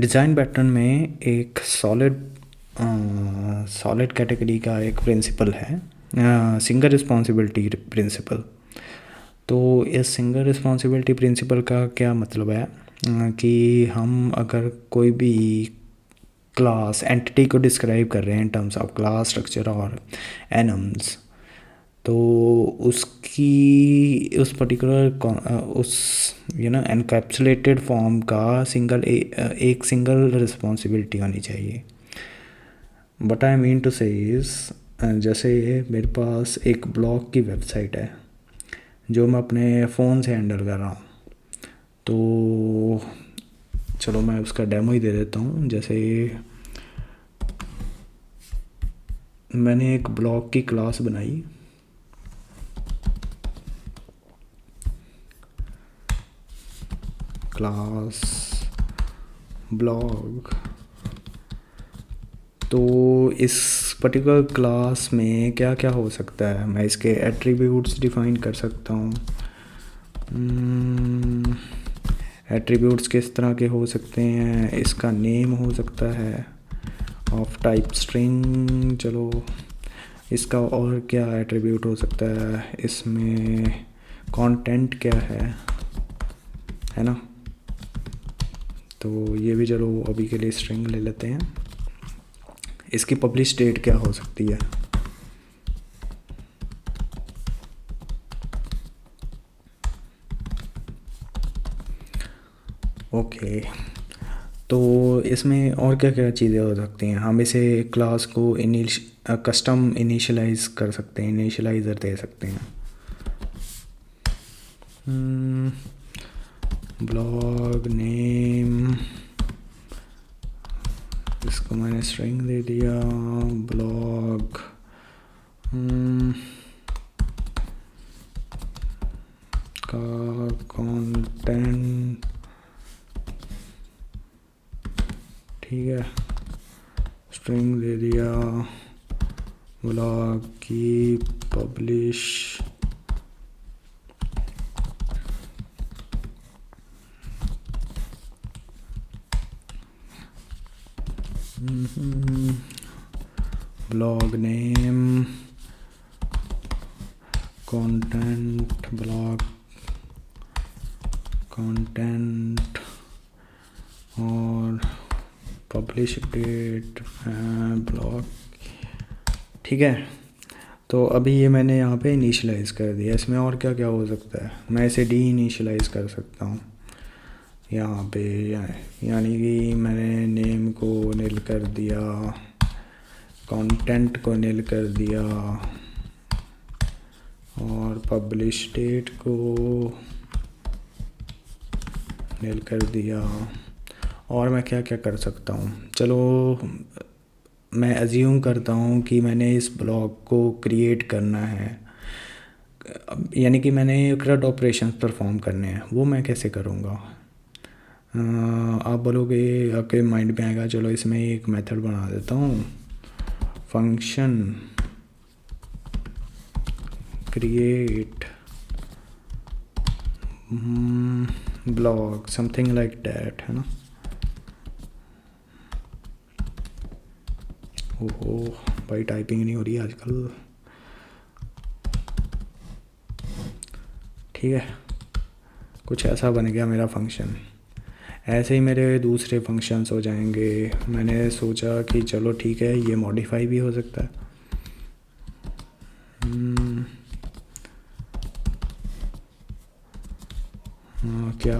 Design pattern में एक solid category का एक प्रिंसिपल है, सिंगल रिस्पॉन्सिबिलिटी प्रिंसिपल। तो इस सिंगल रिस्पॉन्सिबिलिटी प्रिंसिपल का क्या मतलब है कि हम अगर कोई भी क्लास एंटिटी को डिस्क्राइब कर रहे हैं in terms of class structure और एनम्स, तो उसकी उस पर्टिकुलर उस एनकैप्सुलेटेड फॉर्म का एक सिंगल रिस्पॉन्सिबिलिटी होनी चाहिए। बट आई मीन टू से इज़, जैसे मेरे पास एक ब्लॉग की वेबसाइट है जो मैं अपने फ़ोन से हैंडल कर रहा हूँ, तो चलो मैं उसका डेमो ही दे देता हूँ। जैसे मैंने एक ब्लॉग की क्लास बनाई, क्लास ब्लॉग। तो इस पर्टिकुलर क्लास में क्या क्या हो सकता है, मैं इसके एट्रीब्यूट्स डिफ़ाइन कर सकता हूँ। एट्रीब्यूट्स किस तरह के हो सकते हैं, इसका नेम हो सकता है ऑफ टाइप स्ट्रिंग। चलो इसका और क्या एट्रीब्यूट हो सकता है, इसमें कंटेंट क्या है ना। तो ये भी चलो अभी के लिए स्ट्रिंग ले लेते हैं। इसकी पब्लिश डेट क्या हो सकती है, ओके। तो इसमें और क्या क्या चीज़ें हो सकती हैं, हम इसे क्लास को कस्टम इनिशियलाइज कर सकते हैं, इनिशियलाइज़र दे सकते हैं। ब्लॉग नेम, इसको मैंने स्ट्रिंग दे दिया। ब्लॉग का कंटेंट, ठीक है, स्ट्रिंग दे दिया। ब्लॉग की publish, blog name, content, blog content और पब्लिश डेट ब्लॉग, ठीक है। तो अभी ये मैंने यहाँ पे इनिशियलाइज़ कर दिया। इसमें और क्या क्या हो सकता है, मैं इसे डी इनिशियलाइज़ कर सकता हूँ यहाँ पे, यानी कि मैंने नेम को नील कर दिया, कंटेंट को नील कर दिया और पब्लिश डेट को नील कर दिया। और मैं क्या क्या कर सकता हूँ, चलो मैं अज्यूम करता हूँ कि मैंने इस ब्लॉग को क्रिएट करना है, यानी कि मैंने CRUD ऑपरेशन परफॉर्म करने हैं। वो मैं कैसे करूँगा, आप बोलोगे, आपके माइंड में आएगा, चलो इसमें एक मेथड बना देता हूँ, function create blog, something like that, है ना। ओहो भाई, टाइपिंग नहीं हो रही आजकल, ठीक है। कुछ ऐसा बन गया मेरा फंक्शन। ऐसे ही मेरे दूसरे फंक्शंस हो जाएंगे। मैंने सोचा कि चलो ठीक है, ये मॉडिफाई भी हो सकता है। क्या,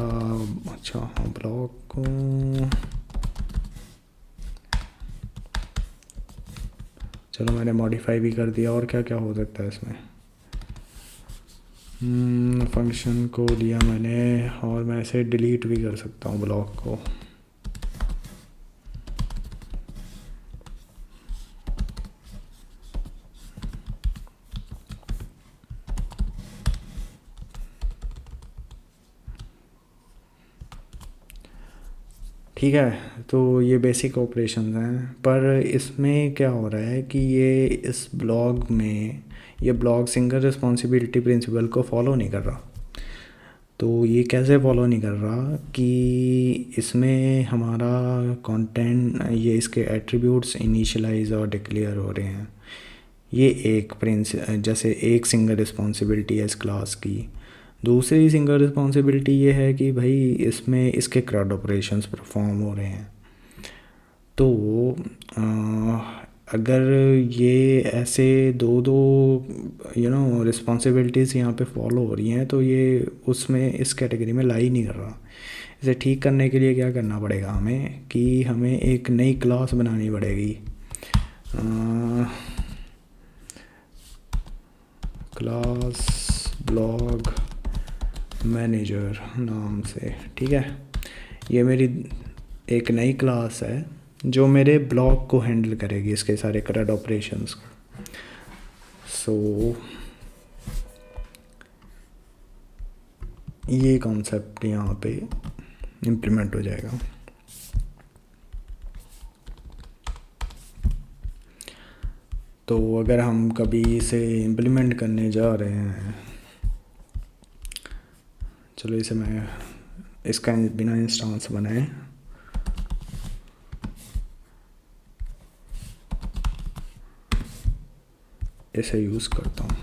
अच्छा हाँ, ब्लॉग को चलो मैंने मॉडिफाई भी कर दिया। और क्या क्या हो सकता है इसमें, फंक्शन को लिया मैंने, और मैं इसे डिलीट भी कर सकता हूँ ब्लॉग को। ठीक है, तो ये बेसिक ऑपरेशंस हैं। पर इसमें क्या हो रहा है कि ये इस ब्लॉग में, ये ब्लॉग सिंगल रिस्पॉन्सिबिलिटी प्रिंसिपल को फॉलो नहीं कर रहा। तो ये कैसे फॉलो नहीं कर रहा कि इसमें हमारा कंटेंट, ये इसके एट्रीब्यूट्स इनिशियलाइज और डिक्लेयर हो रहे हैं। ये एक जैसे एक सिंगल रिस्पॉन्सिबिलिटी है इस क्लास की। दूसरी सिंगल रिस्पॉन्सिबिलिटी ये है कि भाई इसमें इसके CRUD ऑपरेशंस परफॉर्म हो रहे हैं। तो अगर ये ऐसे दो दो रिस्पॉन्सिबिलिटीज़ यहाँ पे फॉलो हो रही हैं तो ये उसमें इस कैटेगरी में लाई नहीं कर रहा। इसे ठीक करने के लिए क्या करना पड़ेगा हमें कि हमें एक नई क्लास बनानी पड़ेगी, क्लास ब्लॉग मैनेजर नाम से। ठीक है, ये मेरी एक नई क्लास है जो मेरे ब्लॉग को हैंडल करेगी, इसके सारे CRUD ऑपरेशंस को। सो ये कॉन्सेप्ट यहाँ पे इम्प्लीमेंट हो जाएगा। तो अगर हम कभी इसे इम्प्लीमेंट करने जा रहे हैं, चलो इसे मैं इसका बिना इंस्टेंस बनाए इसे यूज़ करता हूँ।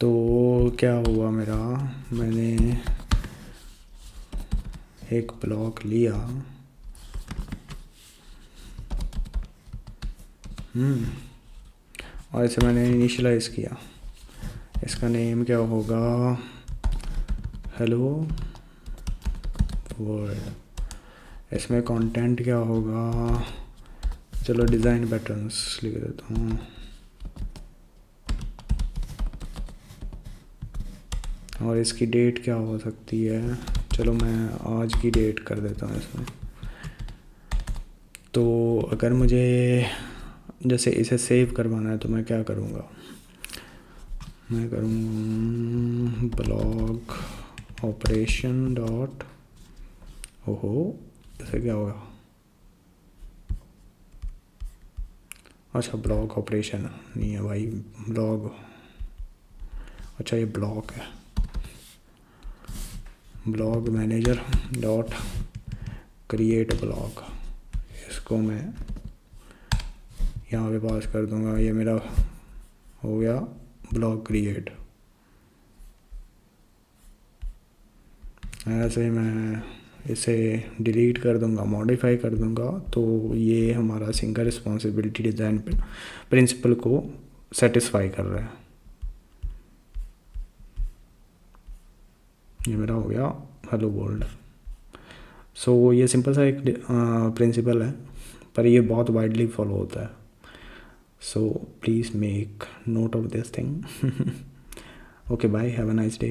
तो क्या हुआ मेरा, मैंने एक ब्लॉक लिया, और इसे मैंने इनिशियलाइज़ किया। इसका नेम क्या होगा, हेलो वर्ल्ड। इसमें कंटेंट क्या होगा, चलो डिज़ाइन पैटर्न्स लिख देता हूँ। और इसकी डेट क्या हो सकती है, चलो मैं आज की डेट कर देता हूँ इसमें। तो अगर मुझे जैसे इसे सेव करवाना है तो मैं क्या करूँगा, मैं करूँ ब्लॉग ऑपरेशन डॉट, ओहो इसे क्या होगा, अच्छा ब्लॉग ऑपरेशन नहीं है भाई, ब्लॉग, अच्छा ये ब्लॉक है, blog manager dot create blog. इसको मैं यहाँ पे पास कर दूँगा, ये मेरा हो गया ब्लॉग क्रिएट। ऐसे ही मैं इसे डिलीट कर दूँगा, मॉडिफाई कर दूँगा, तो ये हमारा सिंगल रिस्पॉन्सिबिलिटी डिज़ाइन प्रिंसिपल को सेटिस्फाई कर रहा है। ये मेरा हो गया हेलो वर्ल्ड। सो ये सिंपल सा एक प्रिंसिपल है, पर ये बहुत वाइडली फॉलो होता है। So please make note of this thing. Okay bye, have a nice day.